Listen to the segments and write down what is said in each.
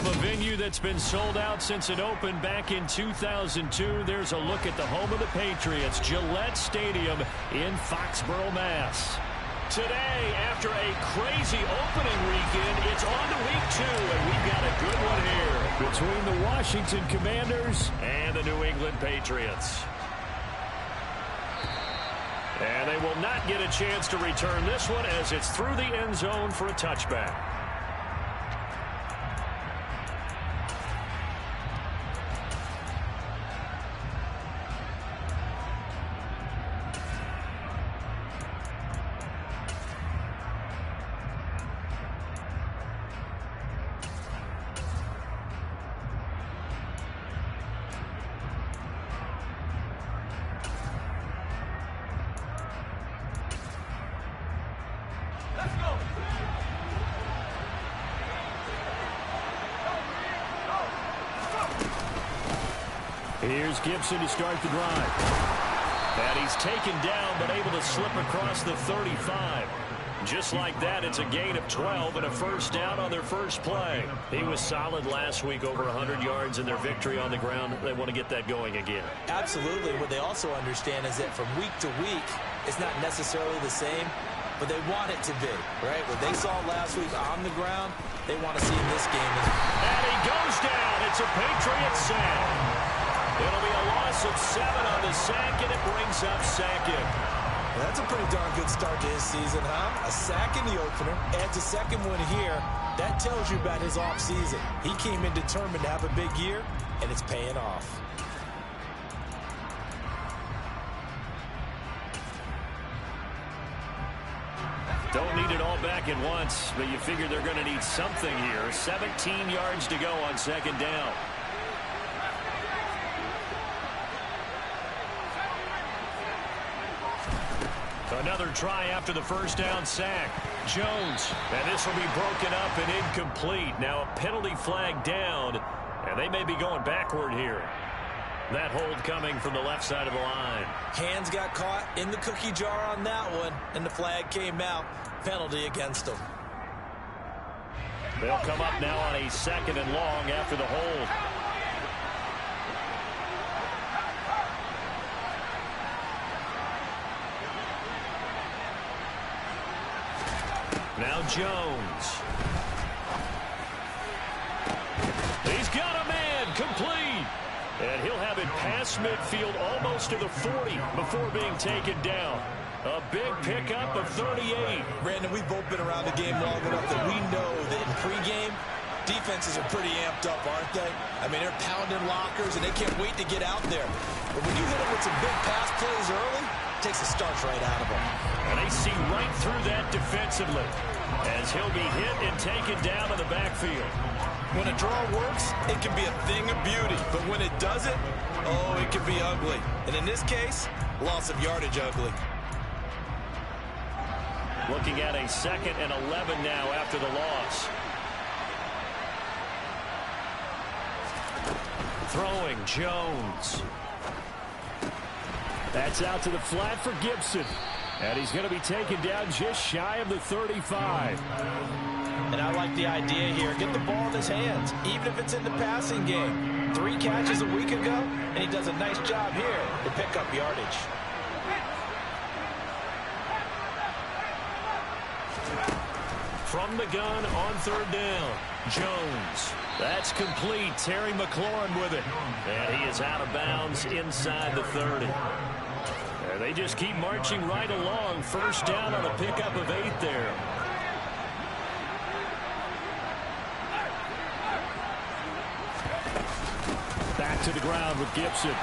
From a venue that's been sold out since it opened back in 2002, there's a look at the home of the Patriots, Gillette Stadium in Foxborough, Mass. Today, after a crazy opening weekend, it's on to week 2, and we've got a good one here between the Washington Commanders and the New England Patriots. And they will not get a chance to return this one as it's through the end zone for a touchback. Here's Gibson to start the drive. And he's taken down, but able to slip across the 35. Just like that, it's a gain of 12 and a first down on their first play. He was solid last week, over 100 yards in their victory on the ground. They want to get that going again. Absolutely. What they also understand is that from week to week, it's not necessarily the same, but they want it to be, right? What they saw last week on the ground, they want to see in this game. And he goes down. It's a Patriots sack. It'll be a loss of 7 on the sack, and it brings up second. That's a pretty darn good start to his season, huh? A sack in the opener, adds a second one here. That tells you about his offseason. He came in determined to have a big year, and it's paying off. Don't need it all back at once, but you figure they're going to need something here. 17 yards to go on second down. Another try after the first down sack. Jones, and this will be broken up and incomplete. Now a penalty flag down, and they may be going backward here. That hold coming from the left side of the line. Hands got caught in the cookie jar on that one, and the flag came out. Penalty against them. They'll come up now on a 2nd and long after the hold. Now Jones. He's got a man, complete. And he'll have it past midfield almost to the 40 before being taken down. A big pickup of 38. Brandon, we've both been around the game long enough that we know that in pregame, defenses are pretty amped up, aren't they? I mean, they're pounding lockers, and they can't wait to get out there. But when you hit them with some big pass plays early, it takes the starch right out of them. And they see right through that defensively as he'll be hit and taken down in the backfield. When a draw works, it can be a thing of beauty. But when it doesn't, oh, it can be ugly. And in this case, loss of yardage ugly. Looking at a 2nd and 11 now after the loss. Throwing, Jones. That's out to the flat for Gibson. And he's going to be taken down just shy of the 35. And I like the idea here. Get the ball in his hands, even if it's in the passing game. 3 catches a week ago, and he does a nice job here to pick up yardage. From the gun on 3rd down, Jones. That's complete. Terry McLaurin with it. And he is out of bounds inside the 30. And they just keep marching right along. First down on a pickup of 8 there. Back to the ground with Gibson.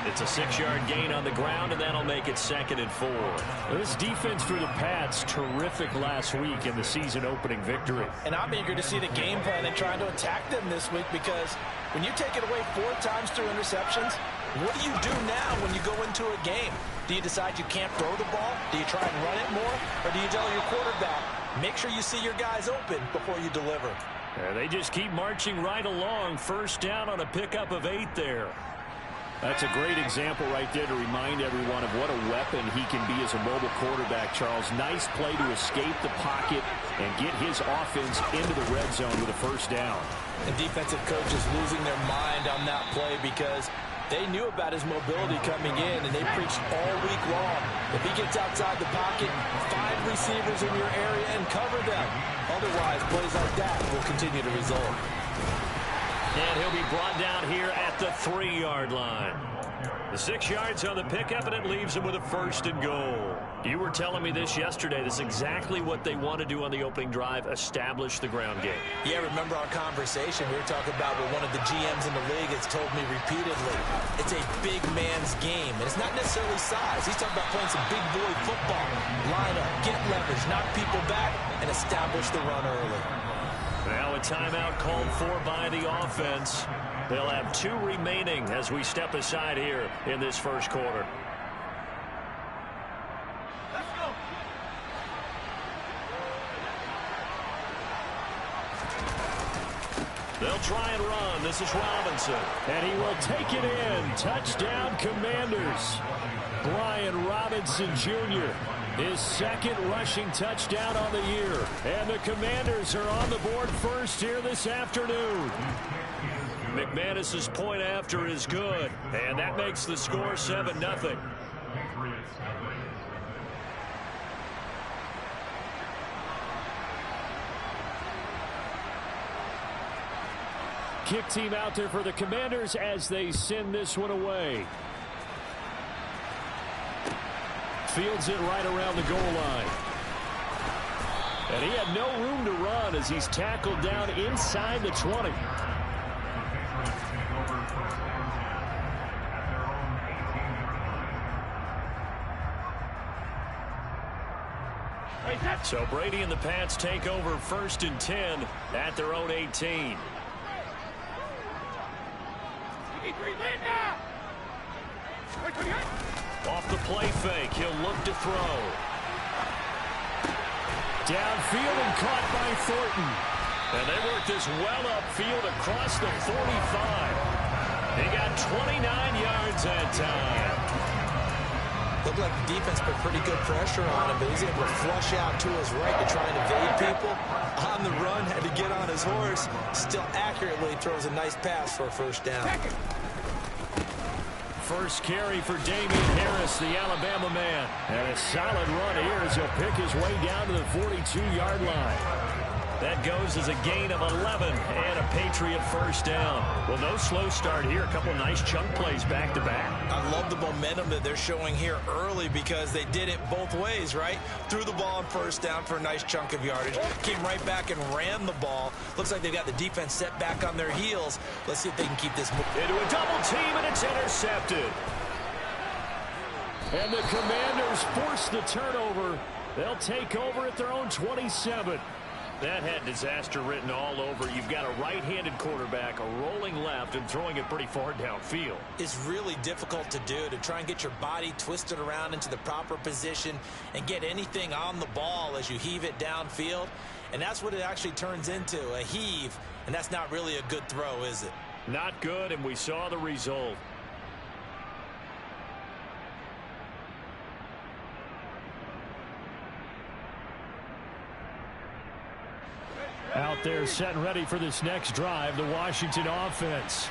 It's a 6-yard gain on the ground, and that'll make it 2nd and 4. This defense for the Pats, terrific last week in the season-opening victory. And I'm eager to see the game plan and trying to attack them this week, because when you take it away 4 times through interceptions, what do you do now when you go into a game? Do you decide you can't throw the ball? Do you try and run it more? Or do you tell your quarterback, make sure you see your guys open before you deliver? They just keep marching right along. First down on a pickup of 8 there. That's a great example right there to remind everyone of what a weapon he can be as a mobile quarterback, Charles. Nice play to escape the pocket and get his offense into the red zone with a first down. The defensive coach is losing their mind on that play because they knew about his mobility coming in, and they preached all week long. If he gets outside the pocket, 5 receivers in your area and cover them. Otherwise, plays like that will continue to result. And he'll be brought down here at the 3-yard line. The 6 yards on the pickup, and it leaves him with a first and goal. You were telling me this yesterday. This is exactly what they want to do on the opening drive, establish the ground game. Yeah, remember our conversation. We were talking about what one of the GMs in the league has told me repeatedly. It's a big man's game, and it's not necessarily size. He's talking about playing some big boy football. Line up, get leverage, knock people back, and establish the run early. Now a timeout called for by the offense. They'll have 2 remaining as we step aside here in this first quarter. Let's go. They'll try and run. This is Robinson. And he will take it in. Touchdown, Commanders. Brian Robinson Jr., his second rushing touchdown on the year. And the Commanders are on the board first here this afternoon. McManus's point after is good. And that makes the score 7-0. Kick team out there for the Commanders as they send this one away. Fields it right around the goal line. And he had no room to run as he's tackled down inside the 20. So Brady and the Pats take over 1st and 10 at their own 18. Off the play fake, he'll look to throw. Downfield and caught by Thornton. And they work this well upfield across the 45. They got 29 yards that time. Looked like the defense put pretty good pressure on him, but he's able to flush out to his right to try and evade people. On the run, had to get on his horse. Still accurately throws a nice pass for a first down. First carry for Damian Harris, the Alabama man. And a solid run here as he'll pick his way down to the 42-yard line. That goes as a gain of 11 and a Patriot first down. Well, no slow start here. A couple nice chunk plays back-to-back. I love the momentum that they're showing here early because they did it both ways, right? Threw the ball on first down for a nice chunk of yardage. Came right back and ran the ball. Looks like they've got the defense set back on their heels. Let's see if they can keep this moving. Into a double team, and it's intercepted. And the Commanders force the turnover. They'll take over at their own 27. That had disaster written all over. You've got a right-handed quarterback, a rolling left, and throwing it pretty far downfield. It's really difficult to do, to try and get your body twisted around into the proper position and get anything on the ball as you heave it downfield. And that's what it actually turns into, a heave. And that's not really a good throw, is it? Not good, and we saw the result. Out there set and ready for this next drive, the Washington offense.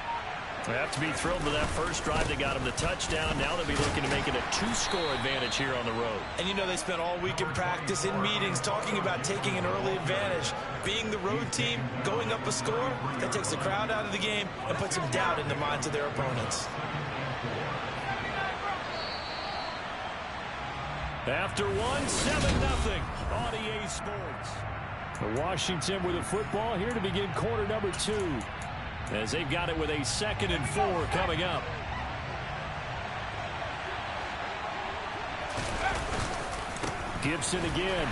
They have to be thrilled with that first drive. They got them the touchdown. Now they'll be looking to make it a 2-score advantage here on the road. And you know they spent all week in practice, in meetings, talking about taking an early advantage. Being the road team, going up a score, that takes the crowd out of the game and puts some doubt in the minds of their opponents. After one, 7-0 on EA Sports. Washington with the football here to begin quarter number 2. As they've got it with a 2nd and 4 coming up. Gibson again.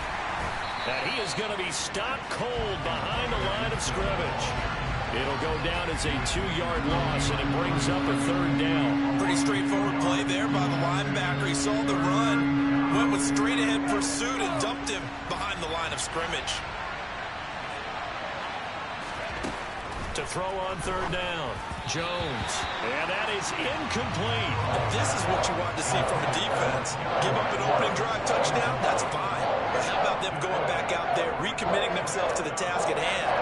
And he is going to be stopped cold behind the line of scrimmage. It'll go down as a 2-yard loss, and it brings up a 3rd down. Pretty straightforward play there by the linebacker. He saw the run, went with straight-ahead pursuit, and dumped him behind the line of scrimmage. To to throw on third down. Jones. And that is incomplete. This is what you want to see from a defense. Give up an opening drive touchdown, that's fine. But how about them going back out there, recommitting themselves to the task at hand,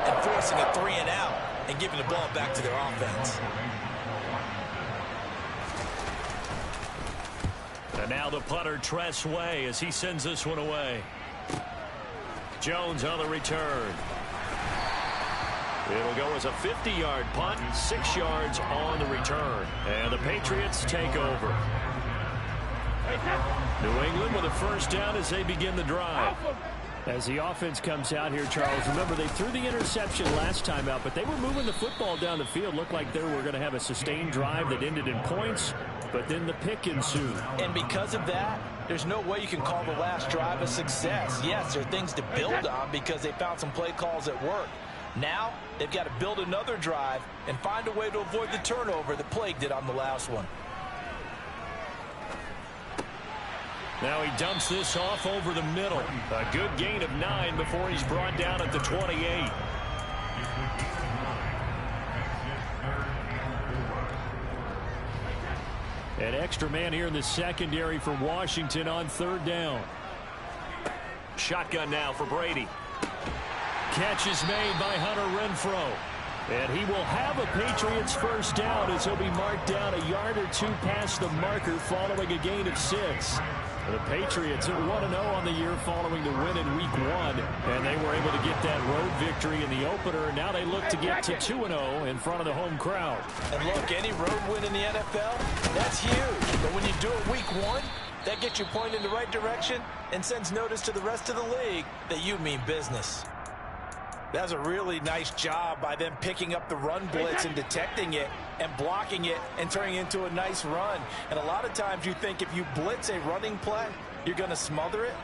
and forcing a 3-and-out and giving the ball back to their offense. And now the punter, Tress Way, as he sends this one away. Jones on the return. It'll go as a 50-yard punt, 6 yards on the return. And the Patriots take over. New England with a first down as they begin the drive. As the offense comes out here, Charles, remember they threw the interception last time out, but they were moving the football down the field. Looked like they were going to have a sustained drive that ended in points, but then the pick ensued. And because of that, there's no way you can call the last drive a success. Yes, there are things to build on because they found some play calls that work. Now, they've got to build another drive and find a way to avoid the turnover that plagued it on the last one. Now he dumps this off over the middle. A good gain of 9 before he's brought down at the 28. An extra man here in the secondary for Washington on third down. Shotgun now for Brady. Catch is made by Hunter Renfrow. And he will have a Patriots first down as he'll be marked down a yard or 2 past the marker following a gain of 6. The Patriots are 1-0 on the year following the win in Week 1. And they were able to get that road victory in the opener. Now they look to get to 2-0 in front of the home crowd. And look, any road win in the NFL, that's huge. But when you do it Week 1, that gets you pointed in the right direction and sends notice to the rest of the league that you mean business. That's a really nice job by them picking up the run blitz and detecting it and blocking it and turning it into a nice run. And a lot of times you think if you blitz a running play, you're going to smother it.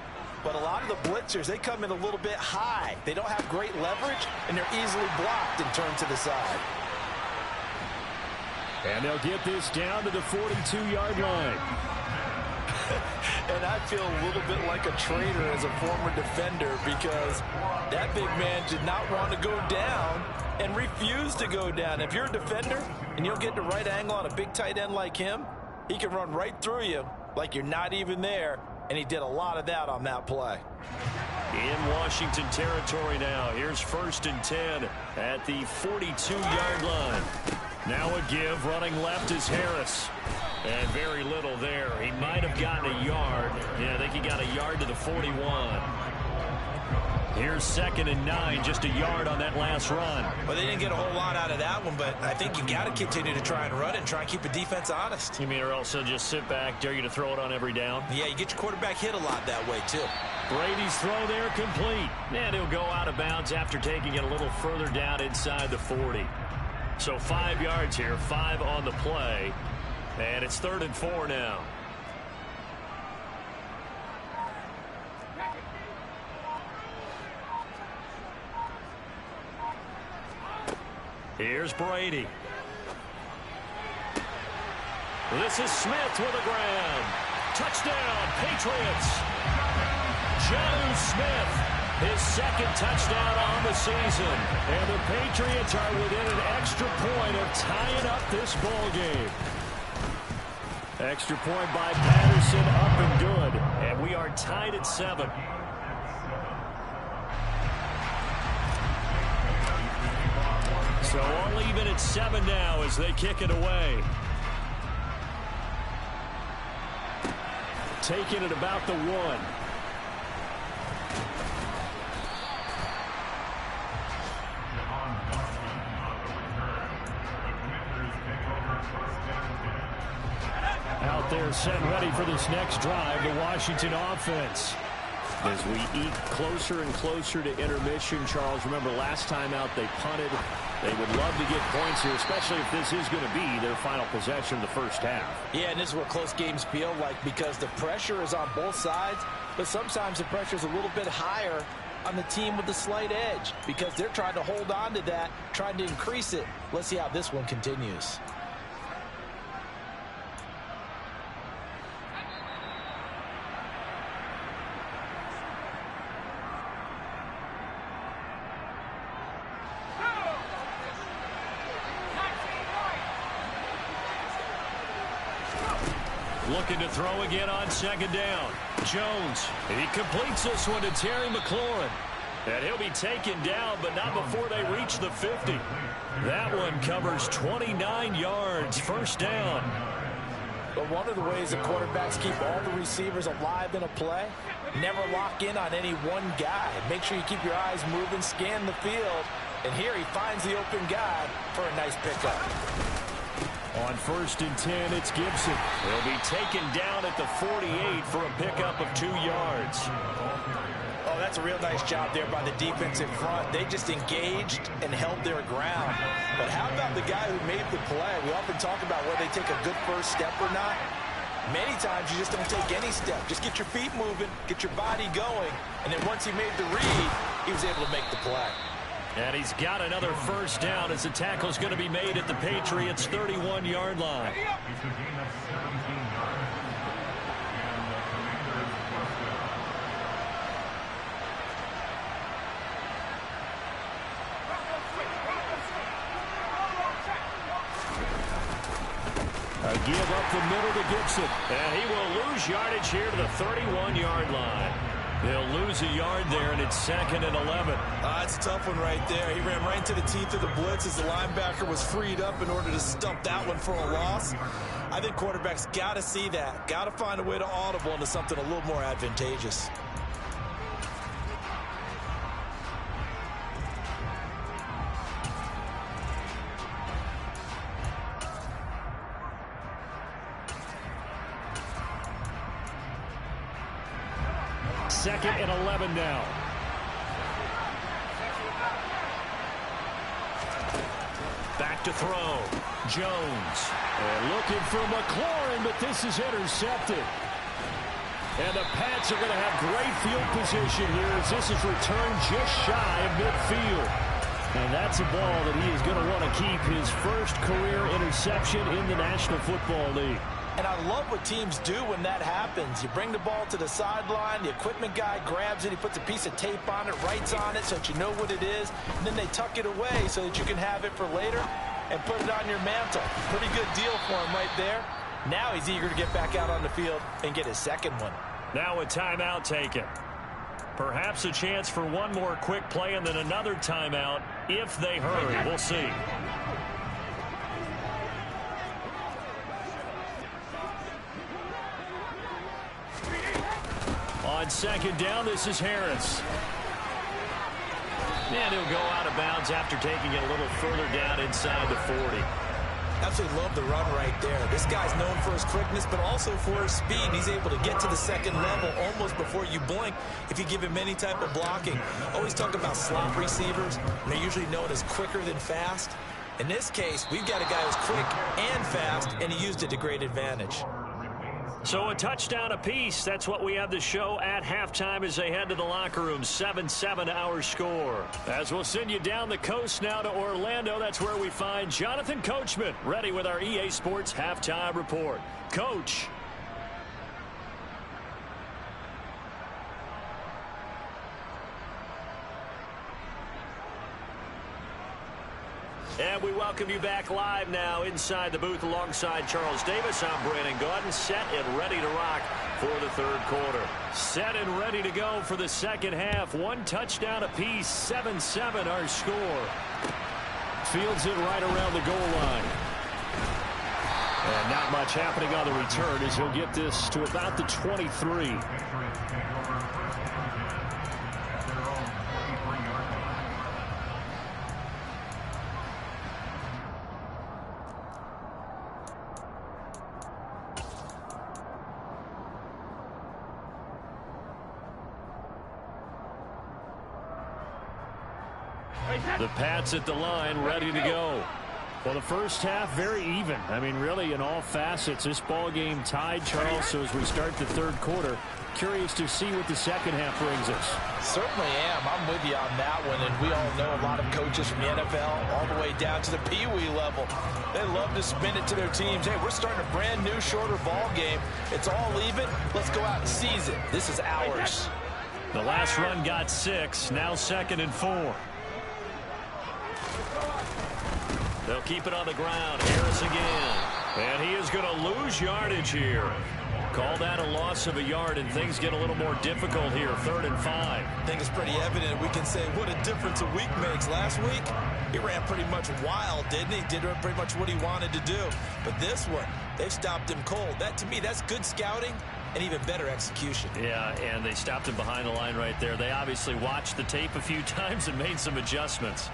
But a lot of the blitzers, they come in a little bit high. They don't have great leverage, and they're easily blocked and turned to the side. And they'll get this down to the 42-yard line. And I feel a little bit like a traitor as a former defender because that big man did not want to go down and refused to go down. If you're a defender and you'll get the right angle on a big tight end like him, he can run right through you like you're not even there, and he did a lot of that on that play. In Washington territory now. Here's 1st and 10 at the 42-yard line. Now a give. Running left is Harris. And very little there. He might have gotten a yard. Yeah, I think he got a yard to the 41. Here's 2nd and 9, just a yard on that last run. Well, they didn't get a whole lot out of that one, but I think you got to continue to try and run it and try and keep the defense honest. You mean or else they'll just sit back, dare you to throw it on every down? Yeah, you get your quarterback hit a lot that way, too. Brady's throw there complete. And he'll go out of bounds after taking it a little further down inside the 40. So 5 yards here, 5 on the play. And it's 3rd and 4 now. Here's Brady. This is Smith with a grab. Touchdown, Patriots. Jonnu Smith, his 2nd touchdown on the season. And the Patriots are within an extra point of tying up this ball game. Extra point by Patterson, up and good. And we are tied at 7. So all even at 7 now as they kick it away. Taking it about the 1. Out there set ready for this next drive, the Washington offense. As we eke closer and closer to intermission, Charles, remember last time out they punted. They would love to get points here, especially if this is going to be their final possession of the first half. Yeah, and this is what close games feel like because the pressure is on both sides, but sometimes the pressure is a little bit higher on the team with the slight edge because they're trying to hold on to that, trying to increase it. Let's see how this one continues. Looking to throw again on second down. Jones, he completes this one to Terry McLaurin. And he'll be taken down, but not before they reach the 50. That one covers 29 yards, first down. But one of the ways that quarterbacks keep all the receivers alive in a play, never lock in on any one guy. Make sure you keep your eyes moving, scan the field. And here he finds the open guy for a nice pickup. On 1st and 10, it's Gibson. He'll be taken down at the 48 for a pickup of 2 yards. Oh, that's a real nice job there by the defense in front. They just engaged and held their ground. But how about the guy who made the play? We often talk about whether they take a good first step or not. Many times you just don't take any step. Just get your feet moving, get your body going, and then once he made the read, he was able to make the play. And he's got another first down as the tackle's going to be made at the Patriots' 31-yard line. A give up the middle to Gibson. And he will lose yardage here to the 31-yard line. They'll lose a yard there, and it's 2nd and 11. It's a tough one right there. He ran right into the teeth of the blitz as the linebacker was freed up in order to stump that one for a loss. I think quarterbacks got to see that. Got to find a way to audible into something a little more advantageous. Second and 11 now. Back to throw. Jones. And looking for McLaurin, but this is intercepted. And the Pats are going to have great field position here as this is returned just shy of midfield. And that's a ball that he is going to want to keep his first career interception in the National Football League. And I love what teams do when that happens. You bring the ball to the sideline, the equipment guy grabs it, he puts a piece of tape on it, writes on it so that you know what it is, and then they tuck it away so that you can have it for later and put it on your mantle. Pretty good deal for him right there. Now he's eager to get back out on the field and get his second one. Now a timeout taken. Perhaps a chance for one more quick play and then another timeout if they hurry. We'll see. On second down, this is Harris. And he'll go out of bounds after taking it a little further down inside the 40. Absolutely love the run right there. This guy's known for his quickness, but also for his speed. He's able to get to the second level almost before you blink if you give him any type of blocking. Always talk about slot receivers, and they're usually known as quicker than fast. In this case, we've got a guy who's quick and fast, and he used it to great advantage. So a touchdown apiece. That's what we have to show at halftime as they head to the locker room. 7-7 our score. As we'll send you down the coast now to Orlando, that's where we find Jonathan Coachman ready with our EA Sports halftime report. Coach. And we welcome you back live now inside the booth alongside Charles Davis. I'm Brandon Gaudin, set and ready to rock for the third quarter. Set and ready to go for the second half. One touchdown apiece, 7-7 our score. Fields it right around the goal line. And not much happening on the return as he'll get this to about the 23. The Pats at the line, ready to go. Well, the first half, very even. I mean, really, in all facets, this ball game tied, Charles. So as we start the third quarter, curious to see what the second half brings us. Certainly am. I'm with you on that one. And we all know a lot of coaches from the NFL all the way down to the Pee-wee level. They love to spin it to their teams. Hey, we're starting a brand new, shorter ball game. It's all even. Let's go out and seize it. This is ours. The last run got 6. Now 2nd and 4. They'll keep it on the ground. Harris again. And he is going to lose yardage here. Call that a loss of a yard, and things get a little more difficult here. 3rd and 5. I think it's pretty evident. We can say what a difference a week makes. Last week, he ran pretty much wild, didn't he? Did pretty much what he wanted to do. But this one, they've stopped him cold. That, to me, that's good scouting and even better execution. Yeah, and they stopped him behind the line right there. They obviously watched the tape a few times and made some adjustments.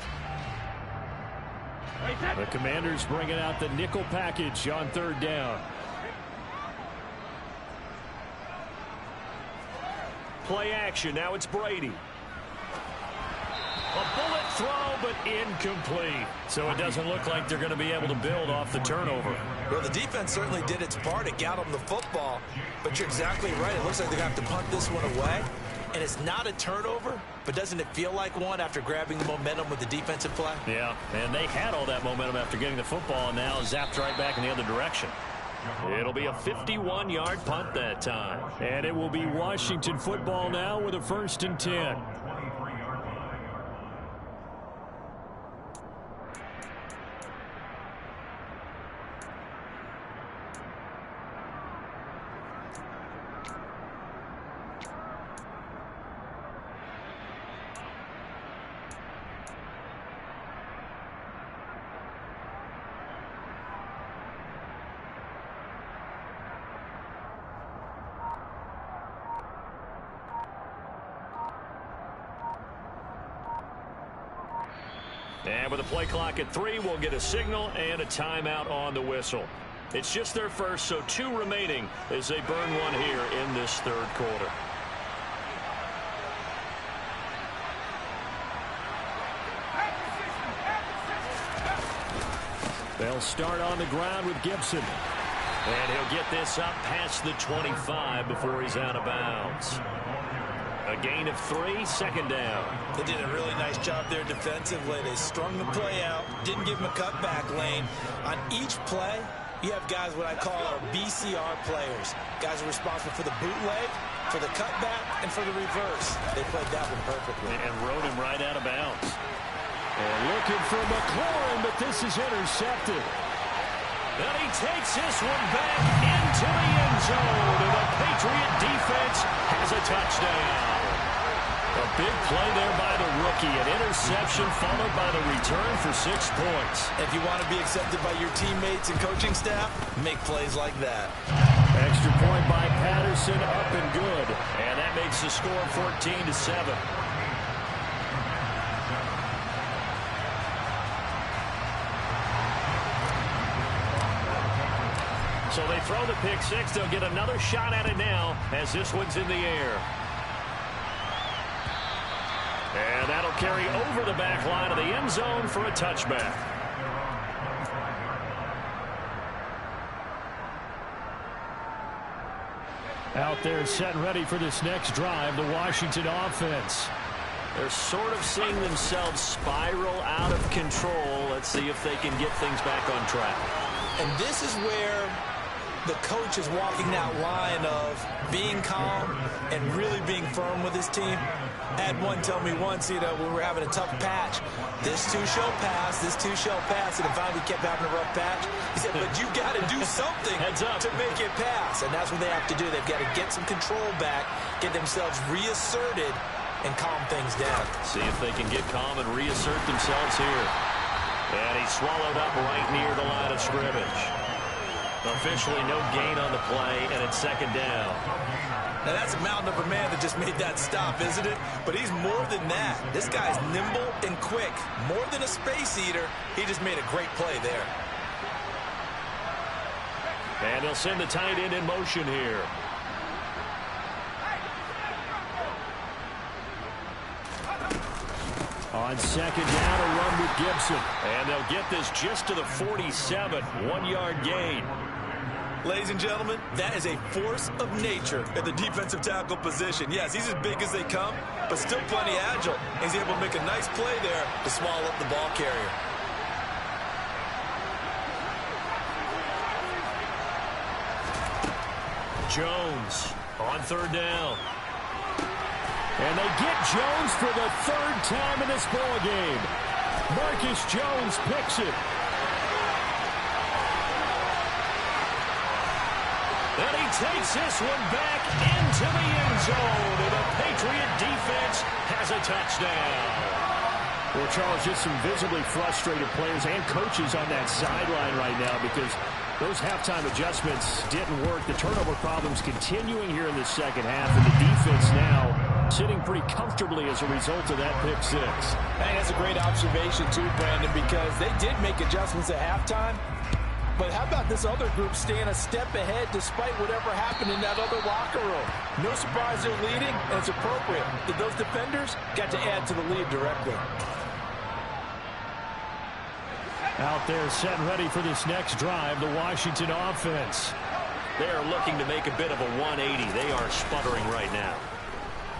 The Commanders bringing out the nickel package on 3rd down. Play action. Now it's Brady. A bullet throw, but incomplete. So it doesn't look like they're going to be able to build off the turnover. Well, the defense certainly did its part. It got them the football. But you're exactly right. It looks like they're going to have to punt this one away. And it's not a turnover, but doesn't it feel like one after grabbing the momentum with the defensive play? Yeah, and they had all that momentum after getting the football, and now zapped right back in the other direction. It'll be a 51-yard punt that time. And it will be Washington football now with a 1st and 10. And with a play clock at 3, we'll get a signal and a timeout on the whistle. It's just their first, so 2 remaining as they burn one here in this 3rd quarter. They'll start on the ground with Gibson. And he'll get this up past the 25 before he's out of bounds. A gain of 3, 2nd down. They did a really nice job there defensively. They strung the play out, didn't give him a cutback lane. On each play, you have guys what I call our BCR players. Guys are responsible for the bootleg, for the cutback, and for the reverse. They played that one perfectly. And rode him right out of bounds. And looking for McLaurin, but this is intercepted. And he takes this one back into the end zone. And the Patriot defense has a touchdown. A big play there by the rookie. An interception followed by the return for 6 points. If you want to be accepted by your teammates and coaching staff, make plays like that. Extra point by Patterson, up and good. And that makes the score 14-7. So they throw the pick 6. They'll get another shot at it now as this one's in the air. And that'll carry over the back line of the end zone for a touchback. Out there set and ready for this next drive, the Washington offense. They're sort of seeing themselves spiral out of control. Let's see if they can get things back on track. And this is where the coach is walking that line of being calm and really being firm with his team. I had one tell me once, when we were having a tough patch, this too shall pass, this too shall pass, and if finally kept having a rough patch, he said, but you got to do something to make it pass. And that's what they have to do. They've got to get some control back, get themselves reasserted, and calm things down. See if they can get calm and reassert themselves here. And he's swallowed up right near the line of scrimmage. Officially no gain on the play, and it's 2nd down. Now that's a mountain of a man that just made that stop, isn't it? But he's more than that. This guy's nimble and quick. More than a space eater, he just made a great play there. And he'll send the tight end in motion here. On 2nd down, a run with Gibson. And they'll get this just to the 47, 1-yard gain. Ladies and gentlemen, that is a force of nature at the defensive tackle position. Yes, he's as big as they come, but still plenty agile. He's able to make a nice play there to swallow up the ball carrier. Jones on 3rd down. And they get Jones for the 3rd time in this ball game. Marcus Jones picks it. And he takes this one back into the end zone. And the Patriot defense has a touchdown. Well, Charles, just some visibly frustrated players and coaches on that sideline right now because those halftime adjustments didn't work. The turnover problems continuing here in the second half, and the defense now sitting pretty comfortably as a result of that pick six. And that's a great observation, too, Brandon, because they did make adjustments at halftime. But how about this other group staying a step ahead despite whatever happened in that other locker room? No surprise they're leading, and it's appropriate. Those defenders got to add to the lead directly. Out there set ready for this next drive, the Washington offense. They are looking to make a bit of a 180. They are sputtering right now.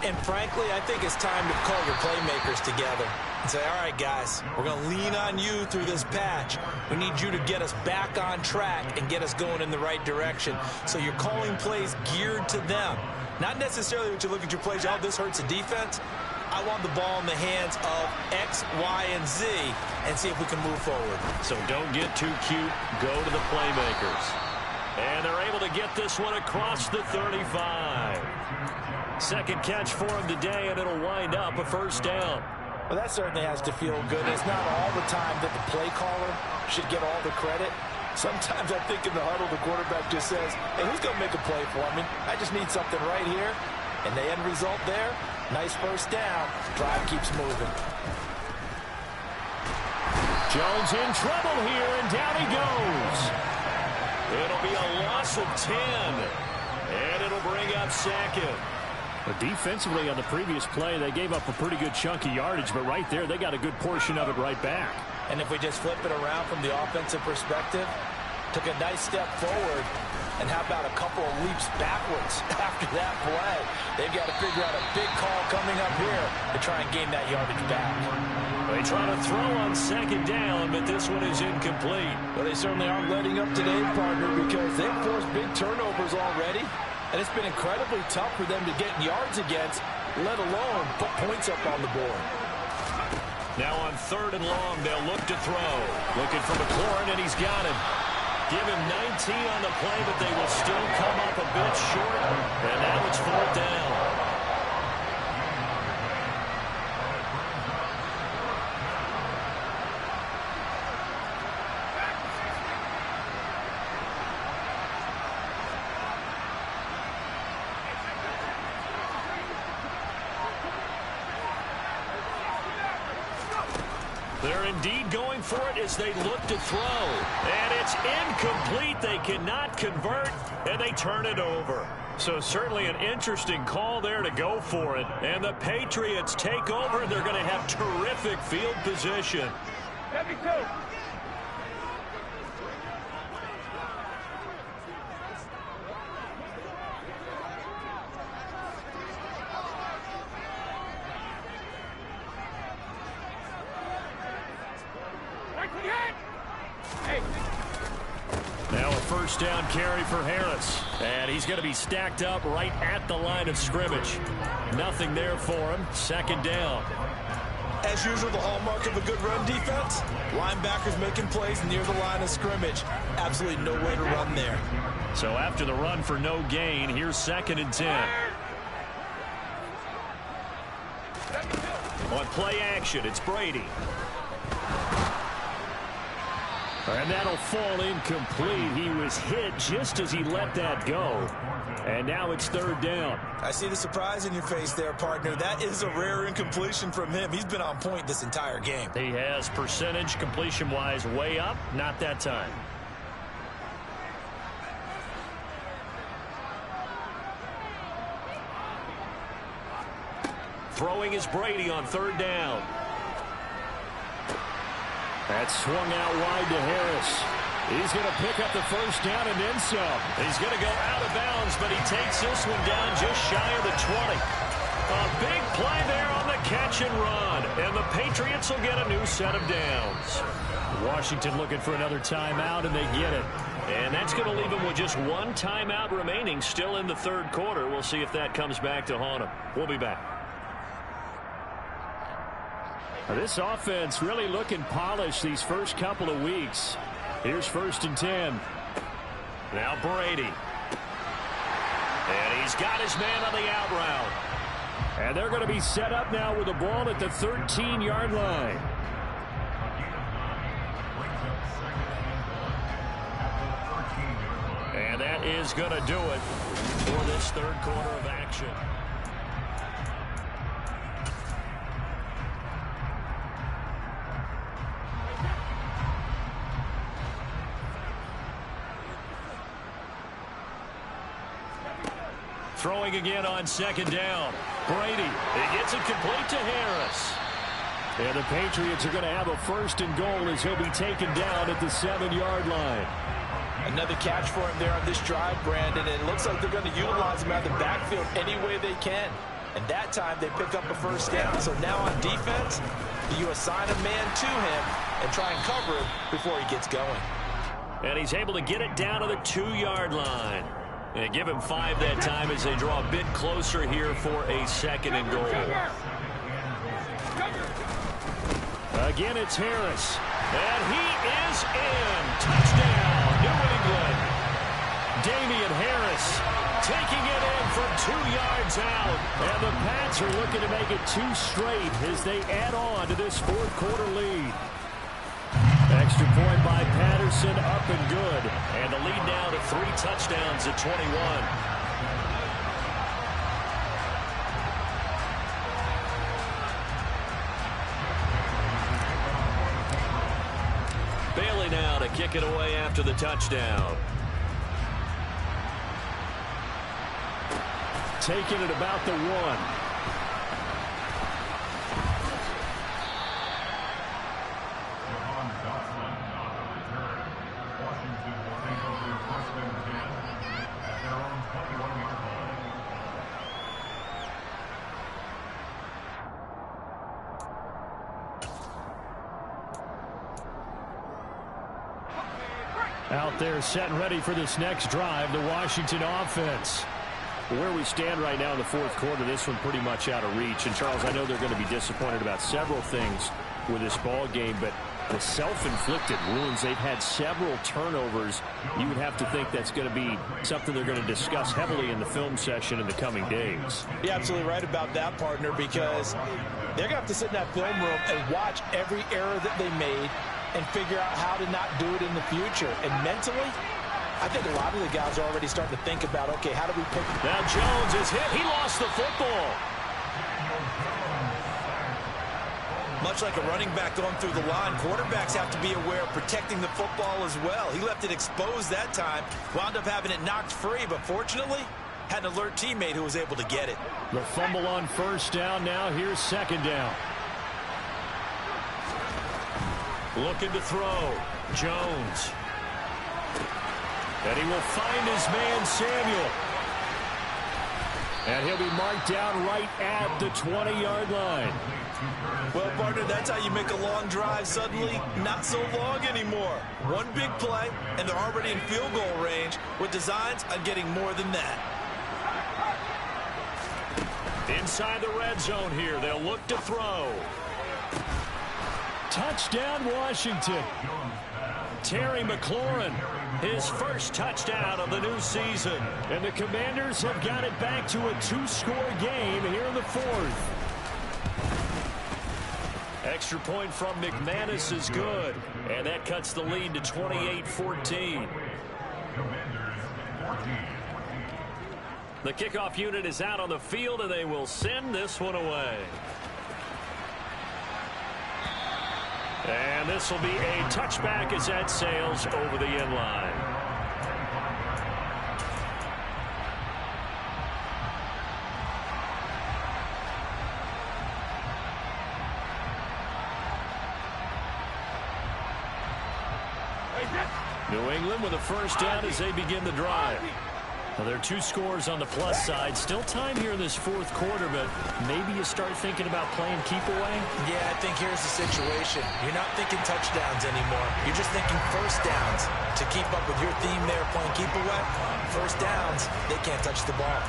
And frankly, I think it's time to call your playmakers together and say, all right, guys, we're going to lean on you through this patch. We need you to get us back on track and get us going in the right direction. So you're calling plays geared to them. Not necessarily that you look at your plays, oh, this hurts the defense. I want the ball in the hands of X, Y, and Z and see if we can move forward. So don't get too cute. Go to the playmakers. And they're able to get this one across the 35. Second catch for him today, and it'll wind up a first down. Well, that certainly has to feel good. It's not all the time that the play caller should get all the credit. Sometimes I think in the huddle, the quarterback just says, hey, who's going to make a play for me? I just need something right here. And the end result there, nice first down. Drive keeps moving. Jones in trouble here, and down he goes. It'll be a loss of 10, and it'll bring up second. But defensively on the previous play, they gave up a pretty good chunk of yardage, but right there, they got a good portion of it right back. And if we just flip it around from the offensive perspective, took a nice step forward, and how about a couple of leaps backwards after that play? They've got to figure out a big call coming up here to try and gain that yardage back. They try to throw on second down, but this one is incomplete. Well, they certainly aren't letting up today, partner, because they've forced big turnovers already. And it's been incredibly tough for them to get yards against, let alone put points up on the board. Now on third and long, they'll look to throw. Looking for McLaurin, and he's got him. Give him 19 on the play, but they will still come up a bit short. And now it's fourth down. They're indeed going for it as they look to throw. And it's incomplete. They cannot convert, and they turn it over. So certainly an interesting call there to go for it. And the Patriots take over. They're going to have terrific field position. Now a first down carry for Harris. And he's going to be stacked up right at the line of scrimmage. Nothing there for him. Second down. As usual, the hallmark of a good run defense, linebackers making plays near the line of scrimmage. Absolutely no way to run there. So after the run for no gain, here's second and 10. On play action, it's Brady. And that'll fall incomplete. He was hit just as he let that go. And now it's third down. I see the surprise in your face there, partner. That is a rare incompletion from him. He's been on point this entire game. He has percentage completion-wise way up. Not that time. Throwing is Brady on third down. That's swung out wide to Harris. He's going to pick up the first down and then some. He's going to go out of bounds, but he takes this one down just shy of the 20. A big play there on the catch and run, and the Patriots will get a new set of downs. Washington looking for another timeout, and they get it. And that's going to leave them with just one timeout remaining still in the third quarter. We'll see if that comes back to haunt them. We'll be back. This offense really looking polished these first couple of weeks. Here's first and 10. Now Brady. And he's got his man on the out route. And they're going to be set up now with the ball at the 13-yard line. And that is going to do it for this third quarter of action. Throwing again on second down. Brady, he gets it complete to Harris. And the Patriots are going to have a first and goal as he'll be taken down at the 7-yard line. Another catch for him there on this drive, Brandon. And it looks like they're going to utilize him out of the backfield any way they can. And that time they pick up a first down. So now on defense, you assign a man to him and try and cover him before he gets going. And he's able to get it down to the 2-yard line. And give him 5 that time as they draw a bit closer here for a second and goal. Again, it's Harris. And he is in. Touchdown, New England. Damian Harris taking it in from 2 yards out. And the Pats are looking to make it 2 straight as they add on to this fourth quarter lead. Extra point by Patterson, up and good. And the lead now to 3 touchdowns at 21. Bailey now to kick it away after the touchdown. Taking it about the 1. Out there set and ready for this next drive, the Washington offense. Where we stand right now in the fourth quarter, this one pretty much out of reach. And, Charles, I know they're going to be disappointed about several things with this ball game, but the self-inflicted wounds, they've had several turnovers. You would have to think that's going to be something they're going to discuss heavily in the film session in the coming days. You're absolutely right about that, partner, because they're going to have to sit in that film room and watch every error that they made and figure out how to not do it in the future. And mentally, I think a lot of the guys are already starting to think about, okay, how do we pick... Now Jones is hit. He lost the football. Much like a running back going through the line, quarterbacks have to be aware of protecting the football as well. He left it exposed that time, wound up having it knocked free, but fortunately, had an alert teammate who was able to get it. The fumble on first down. Now here's second down. Looking to throw. Jones. And he will find his man, Samuel. And he'll be marked down right at the 20-yard line. Well, partner, that's how you make a long drive suddenly not so long anymore. One big play, and they're already in field goal range with designs on getting more than that. Inside the red zone here, they'll look to throw. Touchdown, Washington. Terry McLaurin, his first touchdown of the new season. And the Commanders have got it back to a 2-score game here in the fourth. Extra point from McManus is good. And that cuts the lead to 28-14. The kickoff unit is out on the field, and they will send this one away. And this will be a touchback as that sails over the end line. New England with a first down as they begin the drive. Well, there are 2 scores on the plus side. Still time here in this fourth quarter, but maybe you start thinking about playing keep away? Yeah, I think here's the situation. You're not thinking touchdowns anymore. You're just thinking first downs. To keep up with your theme there, playing keep away, first downs, they can't touch the ball.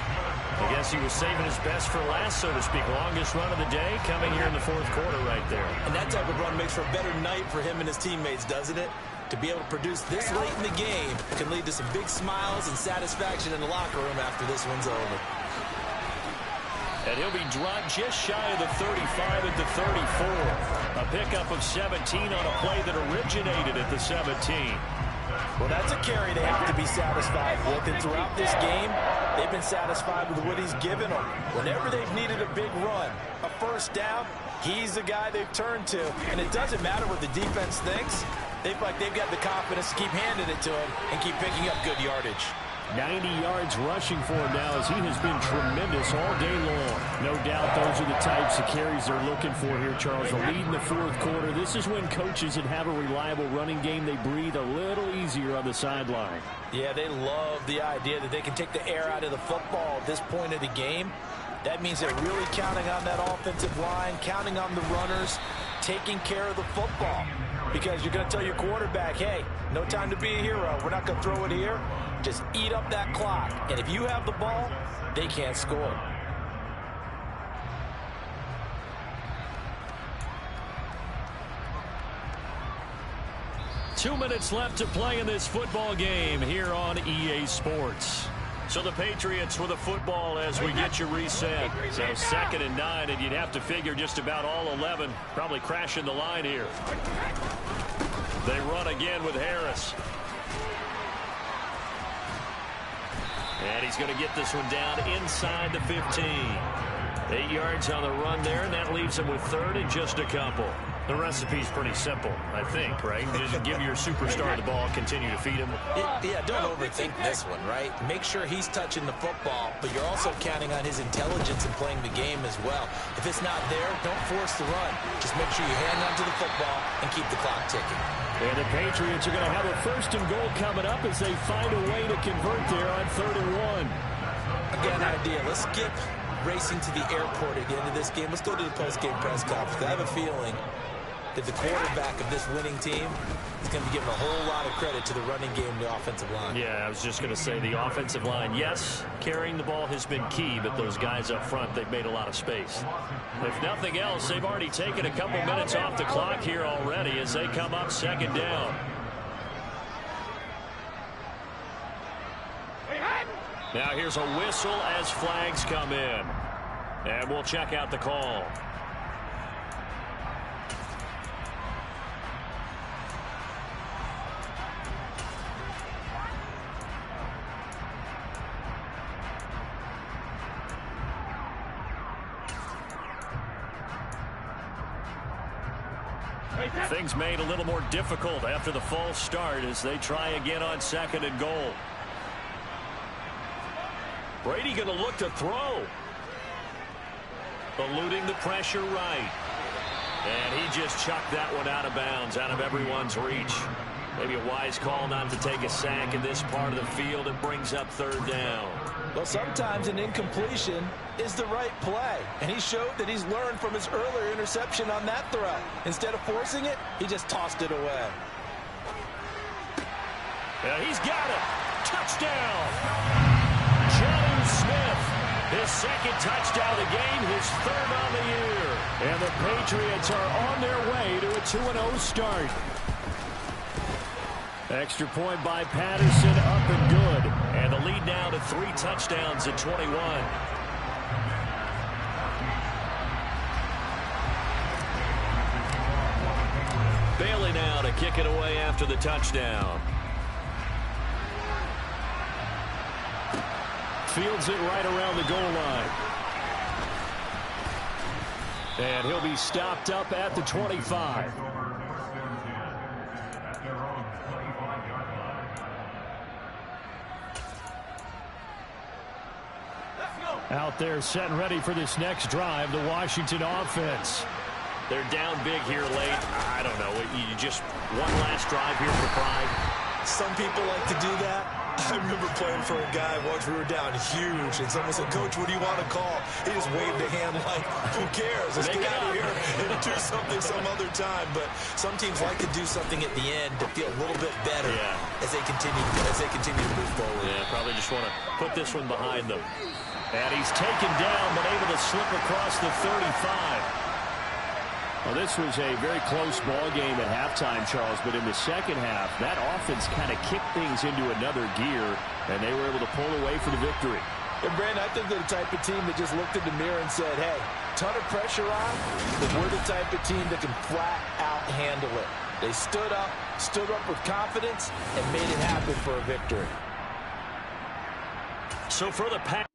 I guess he was saving his best for last, so to speak. Longest run of the day coming here in the fourth quarter right there. And that type of run makes for a better night for him and his teammates, doesn't it? to be able to produce this late in the game can lead to some big smiles and satisfaction in the locker room after this one's over. And he'll be dropped just shy of the 35 at the 34. A pickup of 17 on a play that originated at the 17. Well, that's a carry they have to be satisfied with. And throughout this game, they've been satisfied with what he's given them. Whenever they've needed a big run, a first down, he's the guy they've turned to. And it doesn't matter what the defense thinks. They feel like they've got the confidence to keep handing it to him and keep picking up good yardage. 90 yards rushing for him now as he has been tremendous all day long. No doubt those are the types of carries they're looking for here, Charles. A lead in the fourth quarter. This is when coaches that have a reliable running game, they breathe a little easier on the sideline. Yeah, they love the idea that they can take the air out of the football at this point of the game. That means they're really counting on that offensive line, counting on the runners, taking care of the football. Because you're going to tell your quarterback, hey, no time to be a hero. We're not going to throw it here. Just eat up that clock. And if you have the ball, they can't score. Two minutes left to play in this football game here on EA Sports. So the Patriots with a football as we get you reset. So 2nd and 9, and you'd have to figure just about all 11 probably crashing the line here. They run again with Harris. And he's going to get this one down inside the 15. 8 yards on the run there, and that leaves him with 3rd and just a couple. The recipe's pretty simple, I think, right? Just give your superstar the ball, continue to feed him. Yeah, don't overthink this one, right? Make sure he's touching the football, but you're also counting on his intelligence in playing the game as well. If it's not there, don't force the run. Just make sure you hang on to the football and keep the clock ticking. And the Patriots are going to have a 1st and goal coming up as they find a way to convert there on 3rd and 1. Again, idea. Let's skip racing to the airport at the end of this game. Let's go to the post-game press conference. I have a feeling that the quarterback of this winning team is going to be given a whole lot of credit to the running game and the offensive line. Yeah, I was just going to say the offensive line, yes, carrying the ball has been key, but those guys up front, they've made a lot of space. If nothing else, they've already taken a couple minutes off the clock here already as they come up 2nd down. Now here's a whistle as flags come in. And we'll check out the call. Things made a little more difficult after the false start as they try again on 2nd and goal. Brady going to look to throw. Eluding the pressure right. And he just chucked that one out of bounds, out of everyone's reach. Maybe a wise call not to take a sack in this part of the field. It brings up 3rd down. Well, sometimes an incompletion is the right play. And he showed that he's learned from his earlier interception on that throw. Instead of forcing it, he just tossed it away. Yeah, he's got it. Touchdown. John Smith. His 2nd touchdown of the game, his 3rd on the year. And the Patriots are on their way to a 2-0 start. Extra point by Patterson, up and good. And the lead now to 3 touchdowns at 21. Bailey now to kick it away after the touchdown. Fields it right around the goal line. And he'll be stopped up at the 25. Out there set and ready for this next drive, the Washington offense. They're down big here late. I don't know. You just one last drive here for pride. Some people like to do that. I remember playing for a guy once we were down huge, and someone said, "Coach, what do you want to call?" He just waved a hand like, who cares? Let's get out of here and do something some other time. But some teams like to do something at the end to feel a little bit better as they continue to move forward. Yeah, probably just want to put this one behind them. And he's taken down, but able to slip across the 35. Well, this was a very close ball game at halftime, Charles, but in the second half, that offense kind of kicked things into another gear, and they were able to pull away for the victory. And, Brandon, I think they're the type of team that just looked in the mirror and said, hey, ton of pressure on, but we're the type of team that can flat out handle it. They stood up with confidence, and made it happen for a victory. So for the pass.